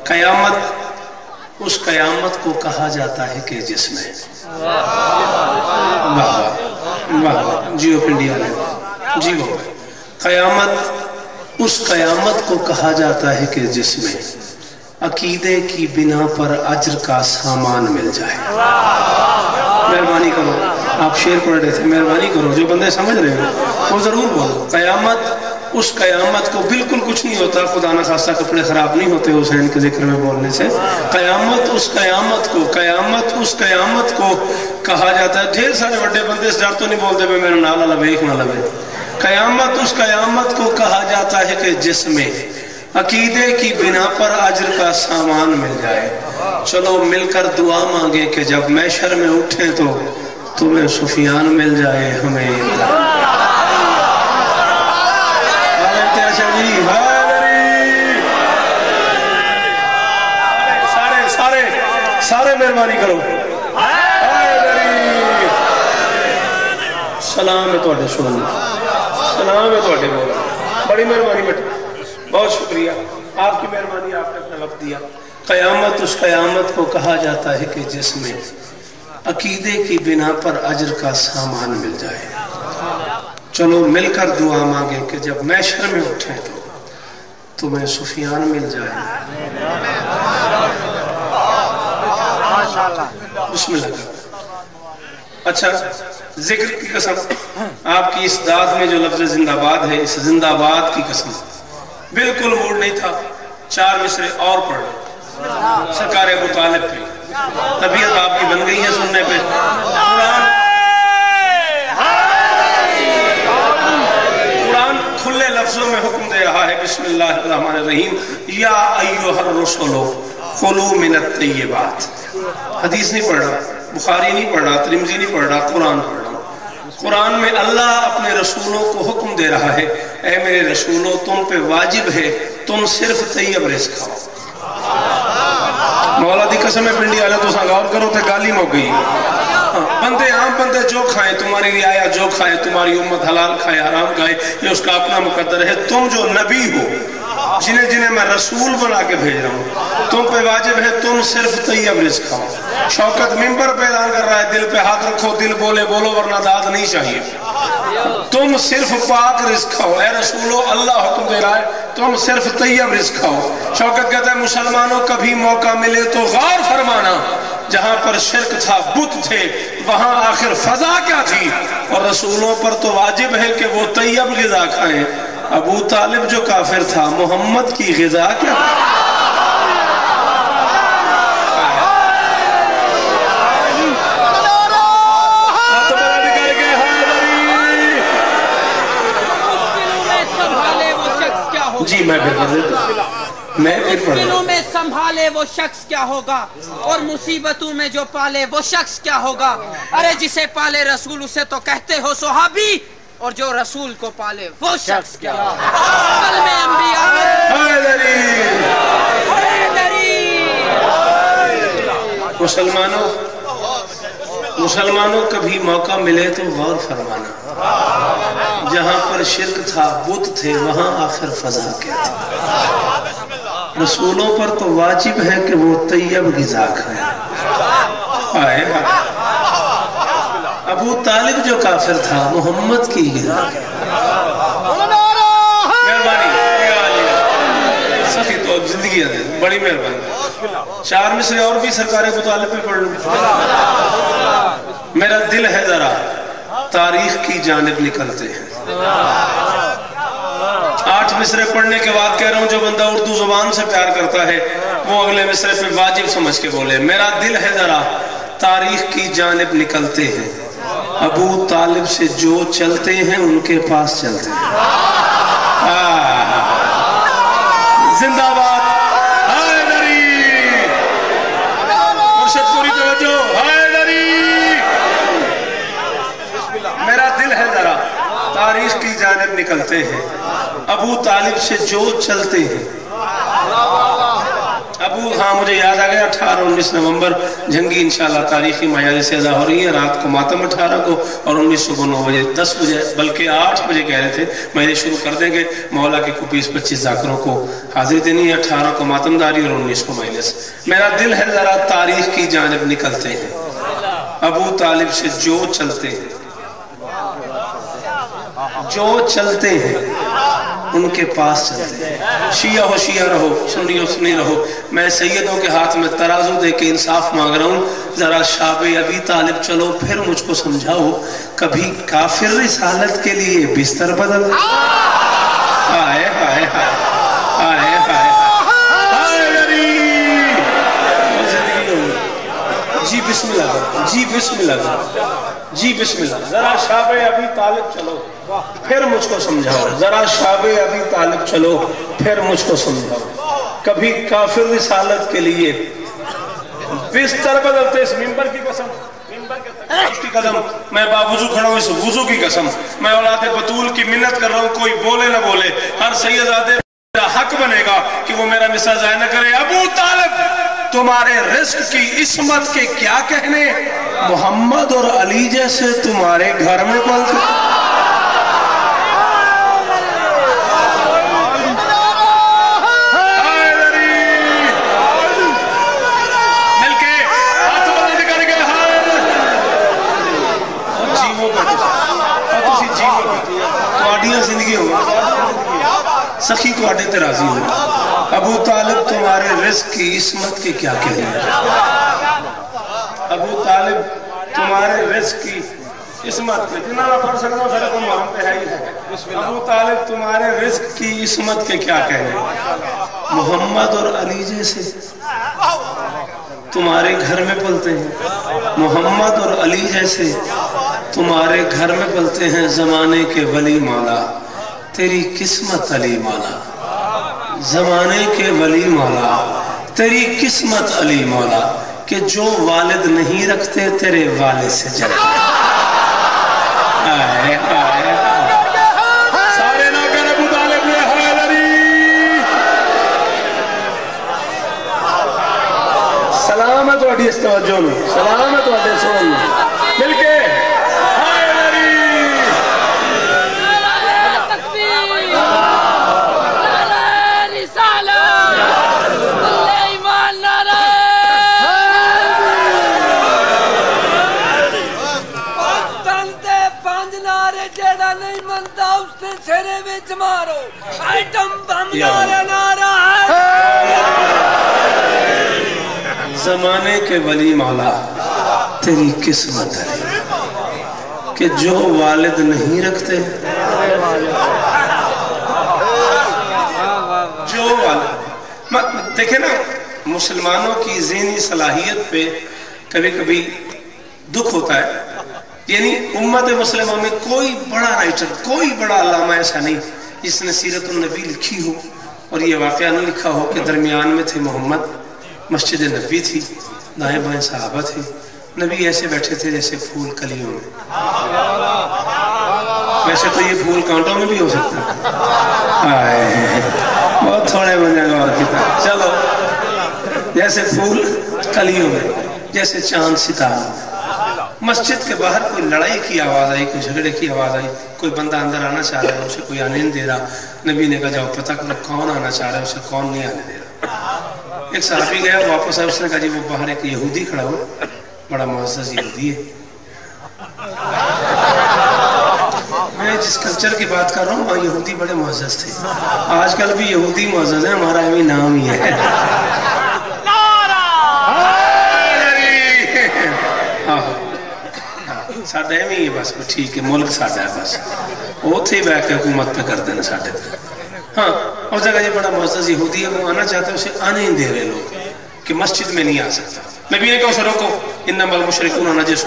قیامت اس قیامت کو کہا جاتا ہے کہ جس میں جیو پنڈیا نے جی وہ قیامت اس قیامت کو کہا جاتا ہے کہ جس میں عقیدے کی بنا پر اجر کا سامان مل جائے. مہربانی کرو، آپ شعر پڑھ رہے تھے، مہربانی کرو جو بندے سمجھ رہے ہیں وہ ضرور بولو. قیامت اس قیامت کو بالکل کچھ نہیں ہوتا، خدا نہ خاصہ کپڑے خراب نہیں ہوتے حسین کے ذکر میں بولنے سے. قیامت اس قیامت کو کہا جاتا ہے. ڈھیر سارے بڑے بندے اس ڈر تو نہیں بولتے بے میرا نالا لبے ایک نہ لبے. قیامت اس قیامت کو کہا جاتا ہے کہ جس میں عقیدے کی بنا پر اجر کا سامان مل جائے. چلو مل کر دعا مانگے کہ جب محشر میں اٹھیں تو تمہیں سفیان مل جائے ہمیں. سارے مہربانی کرو. سلام ہے توڑے سننے، سلام ہے توڑے بول. بڑی مہربانی بیٹا، بہت شکریہ آپ کی مہربانی، آپ نے اپنا وقت دیا. قیامت اس قیامت کو کہا جاتا ہے کہ جس میں عقیدے کی بنا پر اجر کا سامان مل جائے. چلو مل کر دعا مانگے کہ جب محشر میں اٹھیں تو تمہیں سفیان مل جائے. بسم اللہ. اچھا ذکر کی قسم، آپ کی اس داد میں جو لفظ زندہ باد ہے، اس زندہ باد کی قسم بالکل موڈ نہیں تھا. 4 مصرے اور پڑھ سرکار ابو طالب پہ. طبیعت آپ کی بن گئی ہے سننے پہ. قرآن کھلے لفظوں میں حکم دے رہا ہے. بسم اللہ الرحمن الرحیم. یا ایھا الرسول کلوا من الطیبات. حدیث نہیں پڑھ رہا، بخاری نہیں پڑھ رہا، ترمذی نہیں پڑھ رہا، قرآن پڑھ رہا. قرآن میں اللہ اپنے رسولوں کو حکم دے رہا ہے، اے میرے رسولوں تم پہ واجب ہے تم صرف طیب رزق کھاؤ. مولا دی قسم ہے پنڈی آلہ تو غور کرو تے گالی مو گئی. بندے عام بندے جو کھائیں، تمہاری رعایا جو کھائے، تمہاری امت حلال کھائے حرام کھائے، یہ اس کا اپنا مقدر ہے. تم جو نبی ہو، جنہیں میں رسول بنا کے بھیج رہا ہوں، تم پہ واجب ہے تم صرف طیب رزق کھاؤ. شوکت ممبر پہ اعلان کر رہا ہے دل پہ ہاتھ رکھو، دل بولے بولو ورنہ داد نہیں چاہیے. تم صرف پاک رزق کھاؤ. اے رسولو اللہ حکم دے رہا ہے تم صرف طیب رزق کھاؤ. شوکت کہتا ہے مسلمانوں کبھی موقع ملے تو غور فرمانا، جہاں پر شرک تھا بت تھے وہاں آخر فضا کیا تھی. اور رسولوں پر تو واجب ہے کہ وہ طیب غذا کھائیں. ابو طالب جو کافر تھا محمد کی غذا کیا تھی؟ جی میں پھر پڑھ دیتا ہوں. مشکلوں میں سنبھالے وہ شخص کیا ہوگا، اور مصیبتوں میں جو پالے وہ شخص کیا ہوگا. ارے جسے پالے رسول اسے تو کہتے ہو صحابی، اور جو رسول کو پالے وہ شخص کیا ہوگا. مسلمانوں کبھی موقع ملے تو غور فرمانا، جہاں پر شرک تھا بت تھے وہاں آخر فضا کیا تھا. رسولوں پر تو واجب ہے کہ وہ طیب غذا کھائیں. ابو طالب جو کافر تھا محمد کی غذا سخی تو زندگی ہے. بڑی مہربانی. 4 مصرے اور بھی سرکار ابو طالب پہ پڑھ لوں. میرا دل ہے ذرا تاریخ کی جانب نکلتے ہیں. 8 مصرے پڑھنے کے بعد کہہ رہا ہوں جو بندہ اردو زبان سے پیار کرتا ہے وہ اگلے مصرے پہ واجب سمجھ کے بولے. میرا دل ہے ذرا تاریخ کی جانب نکلتے ہیں، ابو طالب سے جو چلتے ہیں ان کے پاس چلتے ہیں. زندہ باد حیدری. مرشد پوری توجہ. حیدری. میرا دل ہے ذرا تاریخ کی جانب نکلتے ہیں، ابو طالب سے جو چلتے ہیں. ابو ہاں مجھے یاد آ گیا 18-19 نومبر جھنگی انشاءاللہ تاریخی معیار سے ادا ہو رہی ہے، رات کو ماتم 18 کو اور 19 صبح 9 بجے 10 بجے بلکہ 8 بجے کہہ رہے تھے، مہینے شروع کر دیں گے۔ مولا کے کو 20-25 ذاکروں کو حاضری دینی ہے، 18 کو ماتم داری اور 19 کو مجلس۔ میرا دل ہے ذرا تاریخ کی جانب نکلتے ہیں، ابو طالب سے جو چلتے ہیں ان کے پاس چلتے ہیں۔ شیعہ ہو شیعہ رہو، سنی ہو سنی رہو، میں سیدوں کے ہاتھ میں ترازو دے کے انصاف مانگ رہا ہوں۔ ذرا شاب ابی طالب چلو، پھر مجھ کو سمجھاؤ، کبھی کافر رسالت کے لیے بستر بدل دے۔ آئے آئے آئے آئے آئے آئے غریب جی بسم اللہ، جی بسم اللہ، جی بسم اللہ۔ ذرا شاب ابی طالب چلو، پھر مجھ کو سمجھاؤ، ذرا شاب ابی طالب چلو، پھر مجھ کو سمجھاؤ، کبھی کافر رسالت کے لیے بستر بدلتے۔ اس ممبر کی قسم، ممبر کی قدم، میں باوضو کھڑا ہوں، اس وضو کی قسم، میں اولاد بطول کی منت کر رہا ہوں، کوئی بولے نہ بولے، ہر سیدزادے میرا حق بنے گا کہ وہ میرا مثال ضائع نہ کرے۔ ابو طالب تمہارے رزق کی عصمت کے کیا کہنے، محمد اور علی جیسے تمہارے گھر میں پلتے۔ سخی تو آٹے ترازی ہو۔ ابو طالب تمہارے رزق کی عصمت کے کیا کہنے، ابو طالب تمہارے رزق کی عصمت کے، جنہاں میں پڑھ سکتا ہوں سڑک محرم پہ ہے ہی ہے۔ ابو طالب تمہارے رزق کی عصمت کے کیا کہنے، محمد اور علی جیسے تمہارے گھر میں پلتے ہیں، محمد اور علی جیسے تمہارے گھر میں پلتے ہیں۔ زمانے کے ولی مولا تیری قسمت علی مولا، زمانے کے ولی مولا تیری قسمت علی مولا، کہ جو والد نہیں رکھتے تیرے والد سے جلتے۔ آئے آئے سارے نوکر ابو طالب نے حیدری۔ سلامت واڈی اس توجہ میں، سلامت واڈی سون میں، مل کے زمانے کے ولی مولا تیری قسمت ہے، کہ جو والد نہیں رکھتے، جو والد دیکھیں نا، مسلمانوں کی ذہنی صلاحیت پہ کبھی کبھی دکھ ہوتا ہے۔ یعنی امت مسلمہ میں کوئی بڑا رائٹر، کوئی بڑا علامہ ایسا نہیں جس نے سیرت النبی لکھی ہو اور یہ واقعہ نہیں لکھا ہو کہ درمیان میں تھے محمد، مسجد نبی تھی، دائیں بائیں صحابہ تھے، نبی ایسے بیٹھے تھے جیسے پھول کلیوں میں۔ ویسے تو یہ پھول کانٹوں میں بھی ہو سکتا ہے، بہت تھوڑے بن جائے اور کتاب، چلو جیسے پھول کلیوں میں، جیسے چاند ستارہ۔ مسجد کے باہر کوئی لڑائی کی آواز آئی، کوئی جھگڑے کی آواز آئی، کوئی بندہ اندر آنا چاہ رہا ہے، اسے کوئی آنے نہیں دے رہا۔ نبی نے کہا جاؤ پتہ کرو کون آنا چاہ رہا ہے، اسے کون نہیں آنے دے رہا۔ ایک صحابی گیا واپس آئے، اس نے کہا جی وہ باہر ایک یہودی کھڑا ہوا، بڑا معزز یہودی ہے۔ میں جس کلچر کی بات کر رہا ہوں وہاں یہودی بڑے معزز تھے، آج کل بھی یہودی معزز ہیں، ہمارا ایویں نام ہی ہے۔ ساڈا ایویں ہی ہے بس، ٹھیک ہے، ملک ساڈا ہے بس، اوتھے ہی بیٹھ کے حکومت پہ کر دینا ساڈے پہ۔ ہاں اور جگہ یہ بڑا معزز یہودی ہے، وہ آنا چاہتا ہے، اسے آنے ہی دے رہے لوگ کہ مسجد میں نہیں آ سکتا۔ نبی نے کہا اسے روکو، انما المشرکون نجس،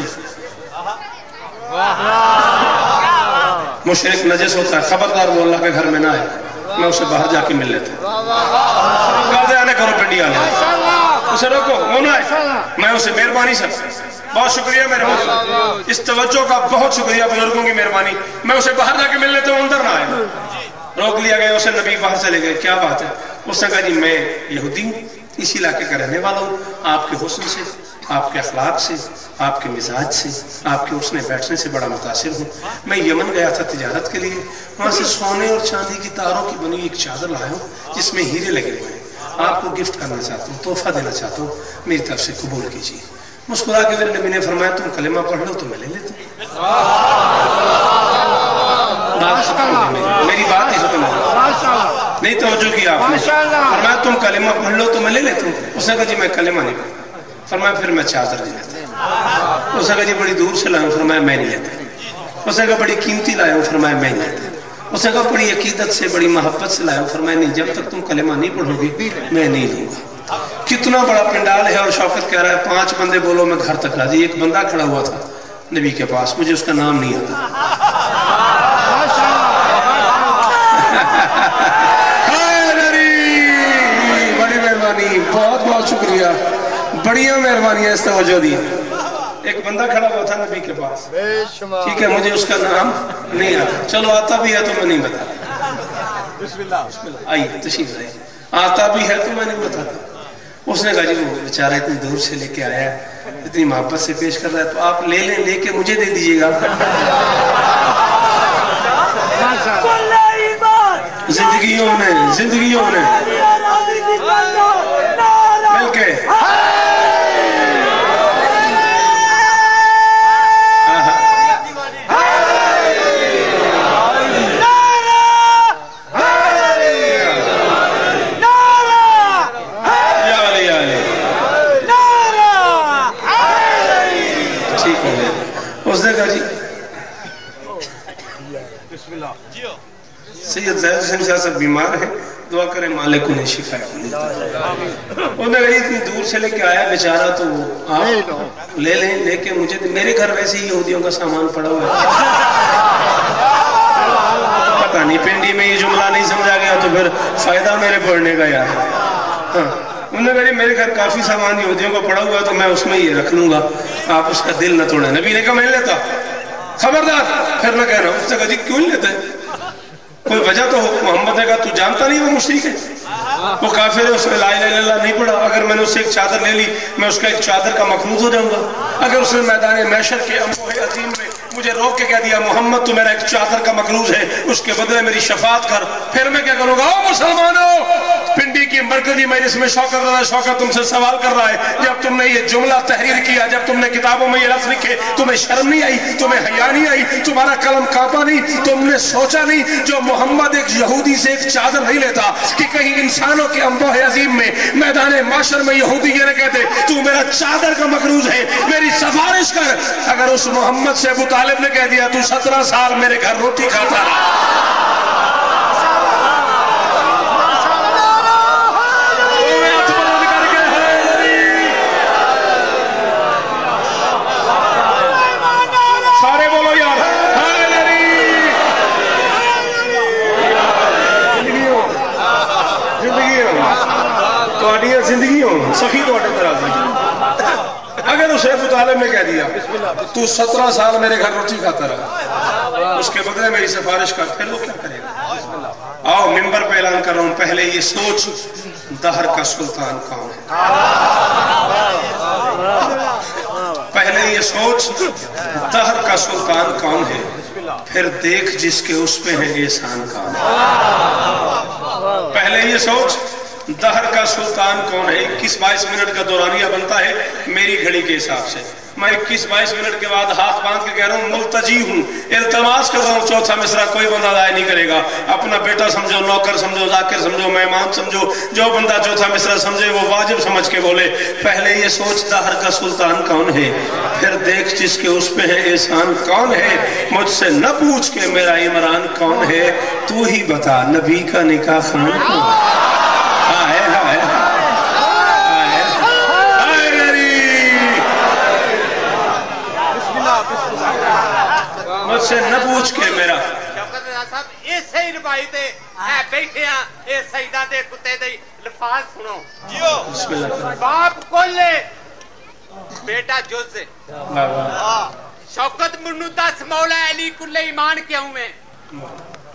مشرک نجس ہوتا ہے، خبردار وہ اللہ کے گھر میں نہ آئے، میں اسے باہر جا کے مل لیتا ہوں، کہتے آنے کرو پنڈی آنے، اسے روکو وہ نہ آئے، میں اسے مہربانی سے، بہت شکریہ میرے بزرگ، اس توجہ کا بہت شکریہ بزرگوں کی مہربانی، میں اسے باہر جا کے مل لیتا ہوں، اندر نہ آئے۔ روک لیا گیا اسے، نبی باہر چلے گئے، کیا بات ہے؟ اس نے کہا جی میں یہودی ہوں، اسی علاقے کا رہنے والا ہوں. آپ کے حسن سے، آپ کے اخلاق سے، آپ کے مزاج سے، آپ کے اٹھنے بیٹھنے سے بڑا متاثر ہوں. میں یمن گیا تھا تجارت کے لیے، وہاں سے سونے اور چاندی کی تاروں کی بنی ایک چادر لایا ہوں جس میں ہیرے لگے ہوئے ہیں. آپ کو گفٹ کرنا چاہتا ہوں، تحفہ دینا چاہتا ہوں، میری طرف سے قبول کیجیے. مسکرا کے میرے نبی نے فرمایا تم کلمہ پڑھ لو تو میں لے لیتا ہوں. میری بات ہی ختم ہو نہیں توجہ کیا آپ نے. فرمایا تم کلمہ پڑھ لو تو میں لے لیتا ہوں. اس نے کہا جی میں کلمہ نہیں پڑھتا. فرمایا پھر میں چادر نہیں لیتا. اس نے کہا جی بڑی دور سے لایا ہوں. فرمایا میں نہیں لیتا. اس نے کہا بڑی قیمتی لایا ہوں. فرمایا میں نہیں لیتا. اس نے کہا بڑی عقیدت سے بڑی محبت سے لایا ہوں. فرمایا نہیں، جب تک تم کلمہ نہیں پڑھو گی میں نہیں لوں گا. کتنا بڑا پنڈال ہے اور شوکت کہہ رہا ہے 5 بندے بولو میں گھر تک راضی. ایک بندہ کھڑا ہوا تھا نبی کے پاس، مجھے اس کا نام نہیں آتا. بڑی مہربانی، بہت بہت شکریہ، بڑیاں مہربانیاں اس توجہ دی. ایک بندہ کھڑا ہوا تھا نبی کے پاس، ٹھیک ہے، مجھے اس کا نام نہیں آتا. چلو آتا بھی ہے تو میں نہیں بتا. آئیے تشریف لائیے. آتا بھی ہے تو میں نہیں بتاتا. اس نے کہا جی وہ بیچارہ اتنی دور سے لے کے آیا ہے، اتنی محبت سے پیش کر رہا ہے، تو آپ لے لیں، لے کے مجھے دے دیجئے گا. زندگیوں نے مل کے سید زید حسین شاہ صاحب بیمار ہیں، دعا کریں مالک انہیں شفا عاجل. انہوں نے کہا اتنی دور سے لے کے آیا بیچارہ، تو آپ لے لیں، لے کے مجھے. میرے گھر ویسے ہی یہودیوں کا سامان پڑا ہوا ہے. پتہ نہیں پنڈی میں یہ جملہ نہیں سمجھا گیا تو پھر فائدہ میرے پڑھنے کا یار. انہوں نے کہا جی میرے گھر کافی سامان یہودیوں کا پڑا ہوا ہے تو میں اس میں یہ رکھ لوں گا، آپ اس کا دل نہ توڑیں. نبی نے کہا میں لیتا. خبردار پھر میں کہہ رہا ہوں. اس نے کہا جی کیوں نہیں لیتے؟ کوئی وجہ تو ہو. محمد نے کہا تو جانتا نہیں وہ مشرک ہے، وہ کافر ہے، اس نے لا الہ الا اللہ نہیں پڑھا. اگر میں نے اس سے ایک چادر لے لی میں اس کا ایک چادر کا مقروض ہو جاؤں گا. اگر اس نے میدان محشر کے اموہ عظیم میں مجھے روک کے کہہ دیا محمد تو میرا ایک چادر کا مقروض ہے، اس کے بدلے میری شفاعت کر، پھر میں کیا کروں گا؟ او مسلمانوں، پنڈی کی مرکزی مجلس میں شوکت تم سے سوال کر رہا ہے، جب تم نے یہ جملہ تحریر کیا، جب تم نے کتابوں میں یہ لفظ لکھے، تمہیں شرم نہیں آئی؟ تمہیں حیا نہیں آئی؟ تمہارا قلم کانپا نہیں؟ تم نے سوچا نہیں جو محمد ایک یہودی سے ایک چادر نہیں لیتا کہ کہیں انسانوں کے انبوہ عظیم میں میدان معاشر میں یہودی یہ نہ کہتے تو میرا چادر کا مقروض ہے، میری سفارش کر. اگر اس محمد سے ابو طالب نے کہہ دیا تو 17 سال میرے گھر روٹی کھاتا رہا. زندگی ہوں سخی تو اٹھے طرح. اگر اسے ابو طالب نے کہہ دیا تو 17 سال میرے گھر روٹی کھاتا رہا، اس کے بدلے میری سفارش کر، پھر وہ کیا کرے گا؟ آؤ ممبر پہ اعلان کر رہا ہوں، پہلے یہ سوچ دہر کا سلطان کون ہے. پہلے یہ سوچ دہر کا سلطان کون ہے، پھر دیکھ جس کے اس پہ ہے احسان کون ہے. پہلے یہ سوچ دہر کا سلطان کون ہے. 21-22 منٹ کا دورانیہ بنتا ہے میری گھڑی کے حساب سے. میں 21-22 منٹ کے بعد ہاتھ باندھ کے کہہ رہا ہوں ملتجی ہوں، التماس کر رہا ہوں. چوتھا مصرع کوئی بندہ ضائع نہیں کرے گا. اپنا بیٹا سمجھو، نوکر سمجھو، ذاکر سمجھو، مہمان سمجھو، جو بندہ چوتھا مصرع سمجھے وہ واجب سمجھ کے بولے. پہلے یہ سوچ دہر کا سلطان کون ہے، پھر دیکھ جس کے اس پہ ہے احسان کون ہے. مجھ سے نہ پوچھ کے میرا عمران کون ہے، تو ہی بتا نبی کا نکاح خان کون ہے. مجھ سے نہ پوچھ کے میرا شوکت رضا صاحب ایسے ہی روایت ہے اے بیٹھے ہیں اے سجدہ دے کتے دے لفاظ سنو. بسم اللہ. باپ کلے بیٹا جز. شوکت منو دس مولا علی کلے ایمان کیوں میں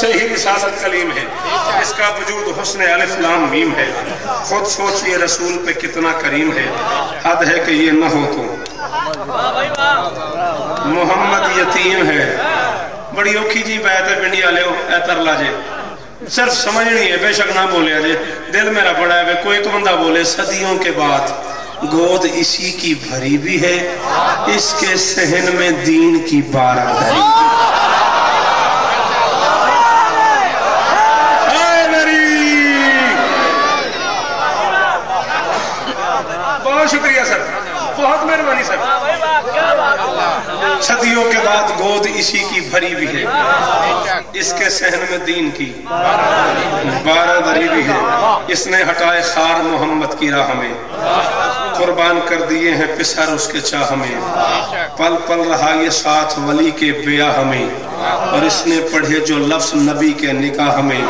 سے ہی رسالت کلیم ہے، اس کا وجود حسن الف لام میم ہے، خود سوچئے رسول پہ کتنا کریم ہے، حد ہے کہ یہ نہ ہو تو محمد یتیم ہے۔ بڑی اوکھی جی بات ہے پنڈی والے اے ترلا جے، صرف سمجھنی ہے، بے شک نہ بولے جے، دل میرا بڑا ہے، کوئی تو بندہ بولے صدیوں کے بعد گود اسی کی بھری بھی ہے، اس کے صحن میں دین کی بارہ دری۔ بہت شکریہ سر، بہت مہربانی سر۔ صدیوں کے بعد گود اسی کی بھری بھی ہے، اس کے صحن میں دین کی بارہ دری بھی ہے، اس نے ہٹائے خار محمد کی راہ میں، قربان کر دیے ہیں پسر اس کے چاہ میں، پل پل رہا یہ ساتھ ولی کے بیاہ میں، اور اس نے پڑھے جو لفظ نبی کے نکاح میں،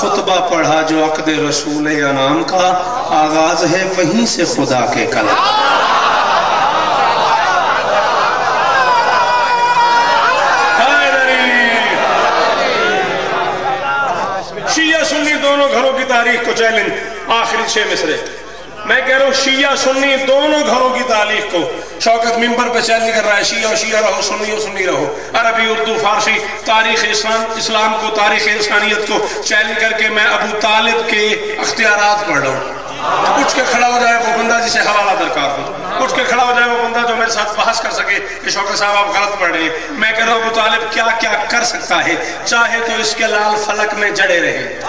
خطبہ پڑھا جو عقد رسول انعام کا، آغاز ہے وہیں سے خدا کے کلام۔ شیعہ سنی دونوں گھروں کی تاریخ کو چیلنج، آخری 6 مصرے میں کہہ رہا ہوں، شیعہ سنی دونوں گھروں کی تاریخ کو شوکت ممبر پہ چیلنج کر رہا ہے، شیعہ و شیعہ رہو، سنی و سنی رہو، عربی اردو فارسی، تاریخ اسلام کو، تاریخ انسانیت کو چیلنج کر کے میں ابو طالب کے اختیارات پڑھ رہا ہوں۔ اٹھ کے کھڑا ہو جائے وہ بندہ جسے حوالہ درکار ہو، اٹھ کے کھڑا ہو جائے وہ بندہ جو میرے ساتھ بحث کر سکے کہ شوکت صاحب آپ غلط پڑھ رہے ہیں۔ میں کہہ رہا ہوں ابو طالب کیا کیا کر سکتا ہے، چاہے تو اس کے لال فلک میں جڑے رہے،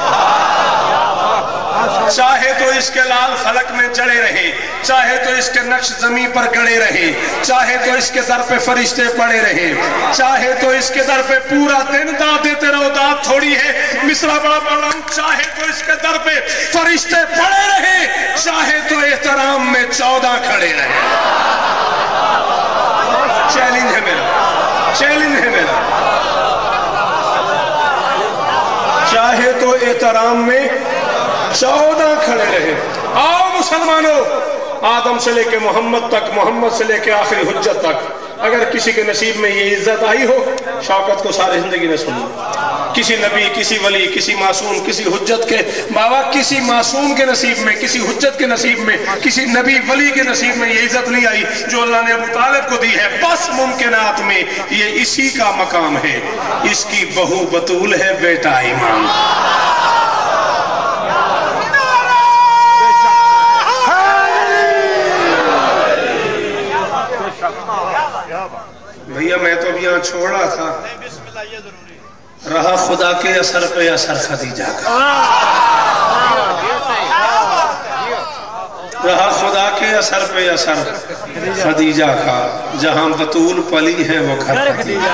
چاہے تو اس کے لال فلک میں جڑے رہے، چاہے تو اس کے نقش زمین پر گڑے رہے، چاہے تو اس کے در پہ فرشتے پڑے رہے، چاہے تو اس کے در پہ پورا دن داد دیتے رہو، داد تھوڑی ہے، مصرع بڑا پڑھ رہا ہوں، چاہے تو اس کے در پہ فرشتے پڑے رہے، چاہے تو احترام میں 14 کھڑے رہے۔ چیلنج ہے میرا، چیلنج ہے میرا، چاہے تو احترام میں 14 کھڑے رہے۔ آؤ مسلمانوں، آدم سے لے کے محمد تک، محمد سے لے کے آخری حجت تک، اگر کسی کے نصیب میں یہ عزت آئی ہو، شوکت کو ساری زندگی نے سنو۔ کسی نبی، کسی ولی، کسی معصوم، کسی حجت کے بابا، کسی معصوم کے نصیب میں، کسی حجت کے نصیب میں، کسی نبی ولی کے نصیب میں یہ عزت نہیں آئی جو اللہ نے ابو طالب کو دی ہے۔ بس ممکنات میں یہ اسی کا مقام ہے، اس کی بہو بطول ہے، بیٹا امام۔ بھیا میں تو اب یہاں چھوڑ رہا تھا، رہا خدا کے اثر پہ اثر خدیجہ کا، رہا خدا کے اثر پہ اثر خدیجہ کا، جہاں بطول پلی ہے وہ گھر خدیجہ،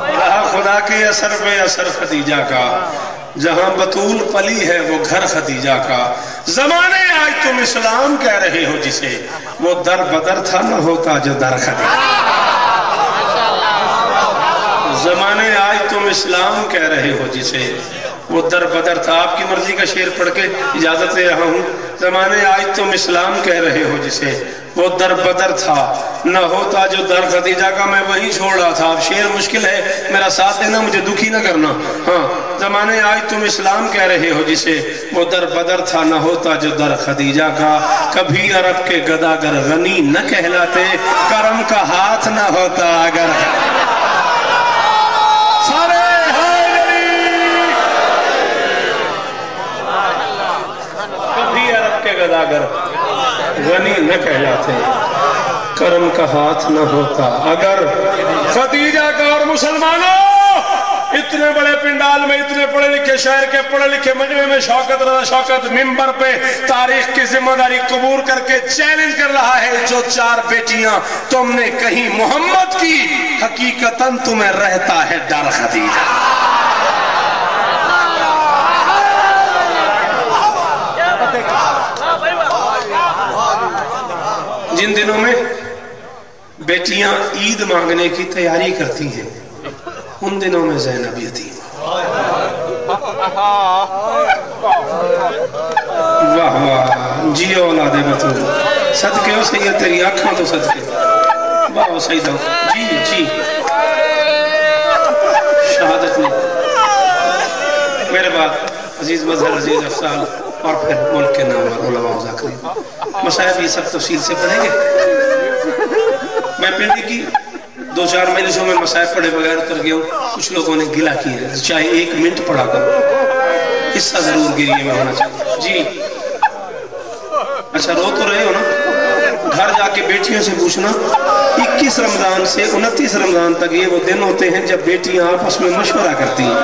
رہا خدا کے اثر پہ اثر خدیجہ کا، جہاں بطول پلی ہے وہ گھر خدیجہ کا۔ زمانے آج تم اسلام کہہ رہے ہو جسے، وہ در بدر تھا نہ ہوتا جو در خدیجہ۔ زمانے آج تم اسلام کہہ رہے ہو جسے، وہ در بدر تھا۔ آپ کی مرضی کا شعر پڑھ کے اجازت لے رہا ہوں۔ زمانے آج تم اسلام کہہ رہے ہو جسے، وہ در بدر تھا نہ ہوتا جو در خدیجہ کا۔ میں وہیں چھوڑ رہا تھا، اب شعر مشکل ہے، میرا ساتھ دینا، مجھے دکھی نہ کرنا۔ ہاں، زمانے آج تم اسلام کہہ رہے ہو جسے، وہ در بدر تھا نہ ہوتا جو در خدیجہ کا۔ کبھی عرب کے گداگر غنی نہ کہلاتے، کرم کا ہاتھ نہ ہوتا اگر سارے گداگر غنی نہ کہلاتے، کرم کا ہاتھ نہ ہوتا اگر خدیجہ کا۔ اور مسلمانوں، اتنے بڑے پنڈال میں اتنے پڑھے لکھے شہر کے پڑھے لکھے مجمع میں شوکت رضا شوکت ممبر پہ تاریخ کی ذمہ داری قبول کر کے چیلنج کر رہا ہے، جو 4 بیٹیاں تم نے کہیں محمد کی، حقیقتاً تمہیں رہتا ہے ڈر خدیجہ۔ جن دنوں میں بیٹیاں عید مانگنے کی تیاری کرتی ہیں، ان دنوں میں زینب یتیم۔ واہ واہ، جی اولاد بطول، صدقے ہو سید تیری آنکھاں تو صدقے، واہ سیدہ، جی جی، شہادت عزیز مظہر، عزیز افضال اور پھر ملک کے نامور علماء ذاکرین مصائب یہ سب تفصیل سے پڑھیں گے۔ میں پنڈی کی 2-4 مجلسوں میں مصائب پڑھے بغیر اتر گیا ہوں، کچھ لوگوں نے گلہ کی ہے چاہے 1 منٹ پڑھا کرو، حصہ ضرور گریے میں ہونا چاہیے جی۔ اچھا رو تو رہے ہو نا؟ گھر جا کے بیٹیوں سے پوچھنا 21 رمضان سے 29 رمضان تک یہ وہ دن ہوتے ہیں جب بیٹیاں آپس میں مشورہ کرتی ہیں،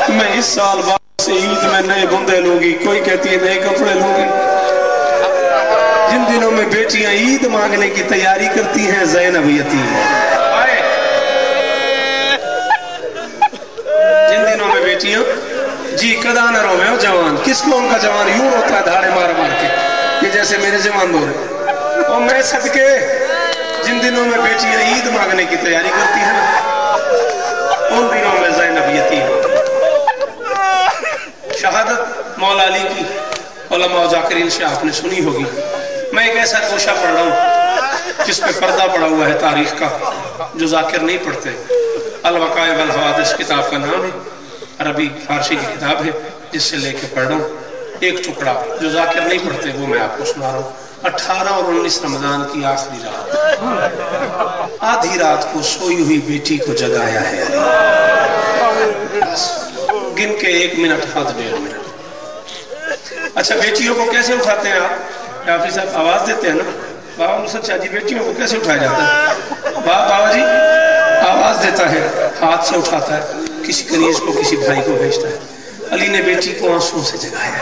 میں اس سال بعد سے عید میں نئے بندے لوں گی، کوئی کہتی ہے نئے کپڑے لوں گی۔ جن دنوں میں بیٹیاں عید مانگنے کی تیاری کرتی ہیں زینب یتیم، جن دنوں میں بیٹیاں جی قدا نہ رو میں ہو جوان، کس کو ان کا جوان یوں ہوتا ہے دھاڑے مار مار کے، یہ جیسے میرے جوان دو رہے اور میں صدقے جن دنوں میں بیٹیاں عید مانگنے کی تیاری کرتی ہیں ان دنوں میں زینب یتیم۔ شہادت مولا علی کی علماء ذاکرین سے آپ نے سنی ہوگی۔ میں ایک ایسا گوشہ پڑھ رہا ہوں جس پہ پردہ پڑا ہوا ہے تاریخ کا، جو ذاکر نہیں پڑھتے، الوقائع والحوادث کتاب کا نام ہے، عربی فارسی کی کتاب ہے جس سے لے کے پڑھ رہا ہوں۔ ایک ٹکڑا جو ذاکر نہیں پڑھتے وہ میں آپ کو سنا رہا ہوں۔ 18 اور 19 رمضان کی آخری رات، آدھی رات کو سوئی ہوئی بیٹی کو جگایا ہے گن کے 1 منٹ 1.5 منٹ۔ اچھا بیٹیوں کو کیسے اٹھاتے ہیں آپ؟ حافظ صاحب آواز دیتے ہیں نا، بابا نصرت شاہ جی بیٹیوں کو کیسے اٹھایا جاتا ہے؟ بابا جی آواز دیتا ہے، ہاتھ سے اٹھاتا ہے، کسی کنیز کو کسی بھائی کو بھیجتا ہے۔ علی نے بیٹی کو آنسوں سے جگایا۔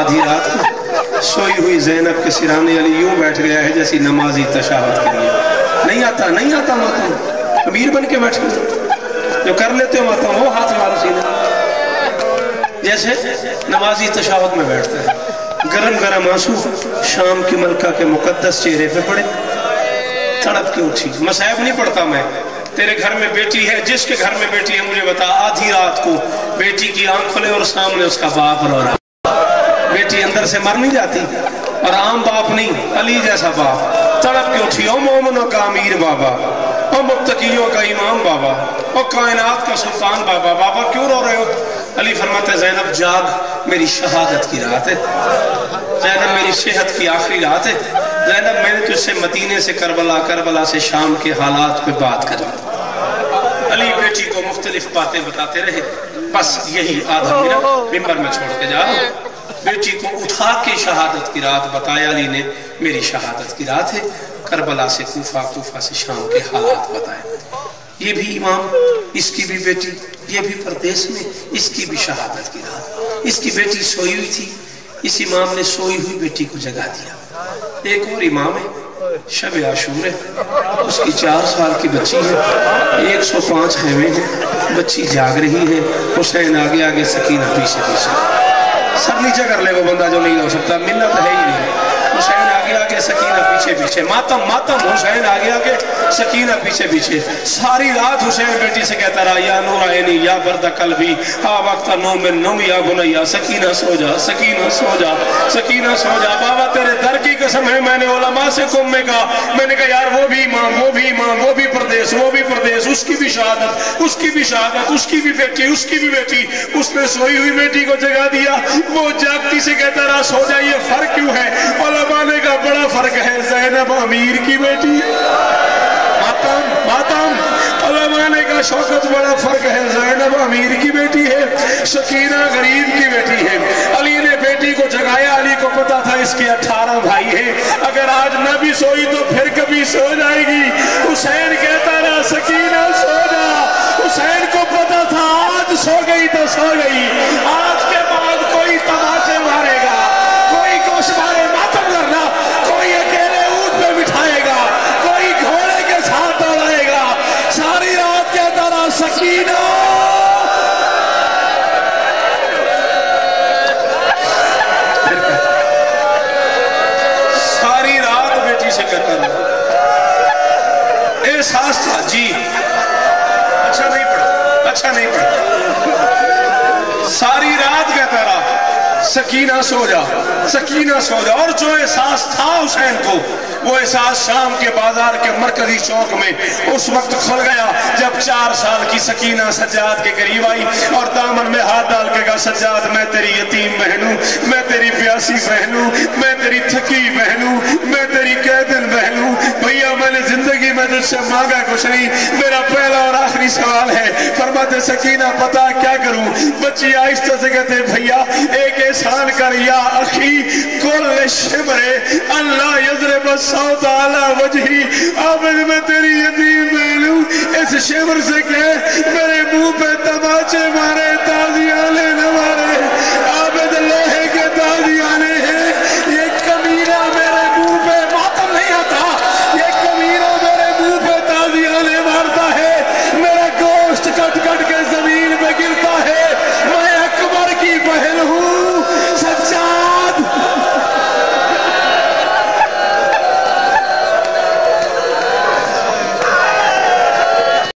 آدھی رات کو سوئی ہوئی زینب کے سرانے علی یوں بیٹھ گیا ہے جیسی نمازی تشہد کے لیے۔ نہیں آتا ماتم، امیر بن کے بیٹھ گئے، جو کر لیتے ہو ماتم وہ ہاتھ مارو سینے، جیسے نمازی تشہد میں بیٹھتا ہے۔ گرم گرم آنسو شام کی ملکہ کے مقدس چہرے پہ پڑے، تڑپ کے اٹھی۔ مصائب نہیں پڑھتا میں، تیرے گھر میں بیٹی ہے، جس کے گھر میں بیٹی ہے مجھے بتا، آدھی رات کو بیٹی کی آنکھ کھلے اور سامنے اس کا باپ رو رہا، بیٹی اندر سے مر نہیں جاتی، اور عام باپ نہیں، علی جیسا باپ تڑپ کے اٹھی۔ او مومنوں کا امیر بابا، او متقیوں کا امام بابا، او کائنات کا سلطان بابا، بابا کیوں رو رہے ہو؟ علی فرماتے ہیں زینب جاگ، میری شہادت کی رات ہے، زینب میری صحت کی آخری رات ہے، زینب میں نے تجھ سے مدینے سے کربلا سے شام کے حالات پہ بات کریں۔ علی بیٹی کو مختلف باتیں بتاتے رہے، بس یہی آدھا منٹ ممبر میں چھوڑ کے جا رہا ہوں۔ بیٹی کو اٹھا کے شہادت کی رات بتایا علی نے، میری شہادت کی رات ہے، کربلا سے کوفہ سے شام کے حالات بتائے۔ یہ بھی امام، اس کی بھی بیٹی، یہ بھی پردیس میں، اس کی بھی شہادت کی رات، اس کی بیٹی سوئی ہوئی تھی، اس امام نے سوئی ہوئی بیٹی کو جگا دیا۔ ایک اور امام ہے، شب عاشور ہے، اس کی 4 سال کی بچی ہے، 105 خیمے ہیں، بچی جاگ رہی ہے، حسین آگے آگے سکینہ پیچھے پیچھے۔ سب نیچے کر لے وہ بندہ جو نہیں ہو سکتا، منت ہے ہی نہیں۔ حسین آگے آگے سکینہ پیچھے پیچھے، ماتم حسین آگے آگے سکینہ پیچھے پیچھے۔ ساری رات حسین بیٹی سے کہتا رہا، یا نور عینی یا برد قلبی ہا وقت نوم نم یا بنیا، سکینہ سو جا، سکینہ سو جا، سکینہ سو جا۔ بابا تیرے در کی قسم ہے، میں نے علماء سے کم میں کہا یار وہ بھی امام، وہ بھی امام، وہ بھی پردیس، وہ بھی پردیس، اس کی بھی شہادت، اس کی بھی شہادت، اس کی بھی بیٹی، اس کی بھی بیٹی۔ اس نے سوئی ہوئی بیٹی کو جگا دیا، وہ جاگتی سے کہتا رہا سو جا، یہ فرق کیوں ہے؟ علماء نے کہا بڑا فرق ہے، زینب امیر کی بیٹی، ماتم علماء نے کہا شوکت بڑا فرق ہے، زینب امیر کی بیٹی ہے، سکینہ غریب کی بیٹی ہے۔ علی نے بیٹی کو جگایا، علی کو پتا تھا اس کے 18 بھائی ہیں، اگر آج نہ بھی سوئی تو پھر کبھی سو جائے گی۔ حسین کہتا رہا سکینہ سو جا، حسین کو پتا تھا آج سو گئی تو سو گئی، آج کے بعد کوئی تماچے مارے گا، کوئی گوشوارے ماتم کرنا، کوئی اکیلے اونٹ پہ بٹھائے گا، کوئی گھوڑے کے ساتھ دوڑائے گا۔ ساری رات کہتا رہا سکینہ، ساری رات بیٹی سے کہتا رہا، احساس تھا جی، اچھا نہیں پڑھا، ساری رات کہتا رہا سکینہ سو جا، سکینہ سو جا۔ اور جو احساس تھا حسین کو، وہ احساس شام کے بازار کے مرکزی چوک میں اس وقت کھل گیا جب 4 سال کی سکینہ سجاد کے قریب آئی اور دامن میں ہاتھ ڈال کے کہا سجاد میں تیری یتیم بہن ہوں، میں تیری پیاسی بہن ہوں، میں تیری تھکی بہن ہوں، میں تیری قیدن بہن ہوں۔ بھیا میں نے زندگی میں تجھ سے مانگا کچھ نہیں، میرا پہلا اور آخری سوال ہے۔ فرماتے سکینہ پتا کیا کروں؟ بچی آہستہ سے کہتے بھیا ایک احسان کر یا اخی کل شمرے اللہ یضرب الصوت علی وجہی، آمد میں تیری یتیم بہن ہوں، اس شمر سے کہے میرے منہ پہ تماچے مارے، تازیاں لے نہ مارے،